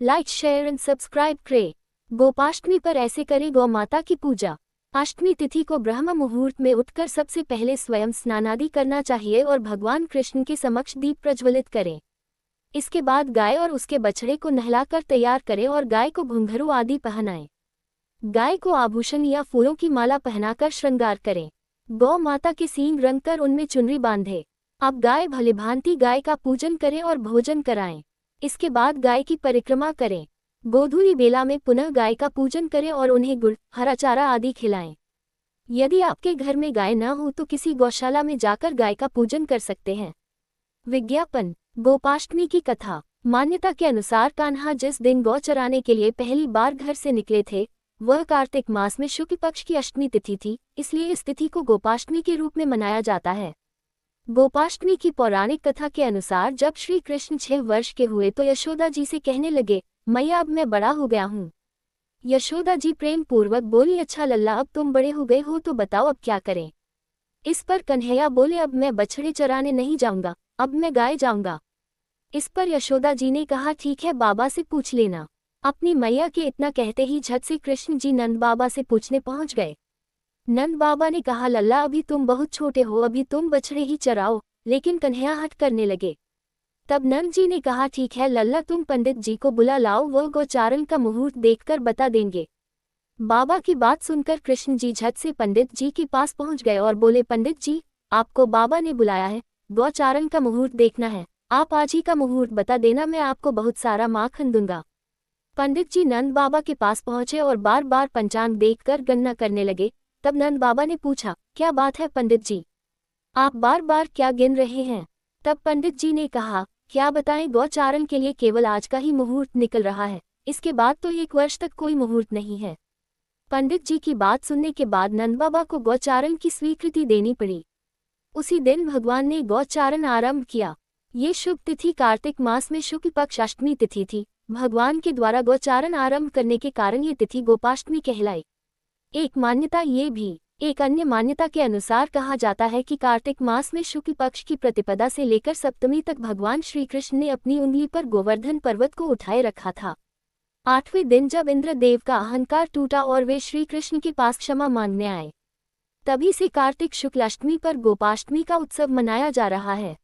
Like share and subscribe करें। गोपाष्टमी पर ऐसे करें गौ माता की पूजा। अष्टमी तिथि को ब्रह्म मुहूर्त में उठकर सबसे पहले स्वयं स्नानादि करना चाहिए और भगवान कृष्ण के समक्ष दीप प्रज्वलित करें। इसके बाद गाय और उसके बछड़े को नहलाकर तैयार करें और गाय को घुंघरू आदि पहनाएं। गाय को आभूषण या फूलों की माला पहनाकर श्रृंगार करें। गौ माता के सींग रंगकर उनमें चुनरी बांधे। अब गाय भलीभांति गाय का पूजन करें और भोजन कराएं। इसके बाद गाय की परिक्रमा करें। गोधूली बेला में पुनः गाय का पूजन करें और उन्हें गुड़, हरा चारा आदि खिलाएं। यदि आपके घर में गाय न हो तो किसी गौशाला में जाकर गाय का पूजन कर सकते हैं। विज्ञापन। गोपाष्टमी की कथा। मान्यता के अनुसार कान्हा जिस दिन गौ चराने के लिए पहली बार घर से निकले थे वह कार्तिक मास में शुक्ल पक्ष की अष्टमी तिथि थी, इसलिए इस तिथि को गोपाष्टमी के रूप में मनाया जाता है। गोपाष्टमी की पौराणिक कथा के अनुसार जब श्री कृष्ण 6 वर्ष के हुए तो यशोदा जी से कहने लगे, मैया अब मैं बड़ा हो गया हूँ। यशोदा जी प्रेम पूर्वक बोली, अच्छा लल्ला अब तुम बड़े हो गए हो तो बताओ अब क्या करें। इस पर कन्हैया बोले, अब मैं बछड़े चराने नहीं जाऊंगा, अब मैं गाय जाऊंगा। इस पर यशोदा जी ने कहा, ठीक है बाबा से पूछ लेना। अपनी मैया के इतना कहते ही झट से कृष्ण जी नंद बाबा से पूछने पहुंच गए। नंद बाबा ने कहा, लल्ला अभी तुम बहुत छोटे हो, अभी तुम बछड़े ही चराओ। लेकिन कन्हैया हट करने लगे। तब नंद जी ने कहा, ठीक है लल्ला तुम पंडित जी को बुला लाओ, वो गोचारण का मुहूर्त देखकर बता देंगे। बाबा की बात सुनकर कृष्ण जी झट से पंडित जी के पास पहुंच गए और बोले, पंडित जी आपको बाबा ने बुलाया है, गौचारण का मुहूर्त देखना है, आप आज ही का मुहूर्त बता देना, मैं आपको बहुत सारा माखन दूंगा। पंडित जी नंद बाबा के पास पहुंचे और बार बार पंचांग देखकर गणना करने लगे। तब नंद बाबा ने पूछा, क्या बात है पंडित जी, आप बार बार क्या गिन रहे हैं। तब पंडित जी ने कहा, क्या बताएं, गौचारण के लिए केवल आज का ही मुहूर्त निकल रहा है, इसके बाद तो 1 वर्ष तक कोई मुहूर्त नहीं है। पंडित जी की बात सुनने के बाद नंद बाबा को गौचारण की स्वीकृति देनी पड़ी। उसी दिन भगवान ने गौचारण आरंभ किया। ये शुभ तिथि कार्तिक मास में शुक्ल पक्ष अष्टमी तिथि थी। भगवान के द्वारा गौचारण आरंभ करने के कारण ये तिथि गोपाष्टमी कहलाई। एक अन्य मान्यता के अनुसार कहा जाता है कि कार्तिक मास में शुक्ल पक्ष की प्रतिपदा से लेकर सप्तमी तक भगवान श्री कृष्ण ने अपनी उंगली पर गोवर्धन पर्वत को उठाए रखा था। 8वें दिन जब इंद्रदेव का अहंकार टूटा और वे श्री कृष्ण के पास क्षमा मांगने आए, तभी से कार्तिक शुक्ल अष्टमी पर गोपाष्टमी का उत्सव मनाया जा रहा है।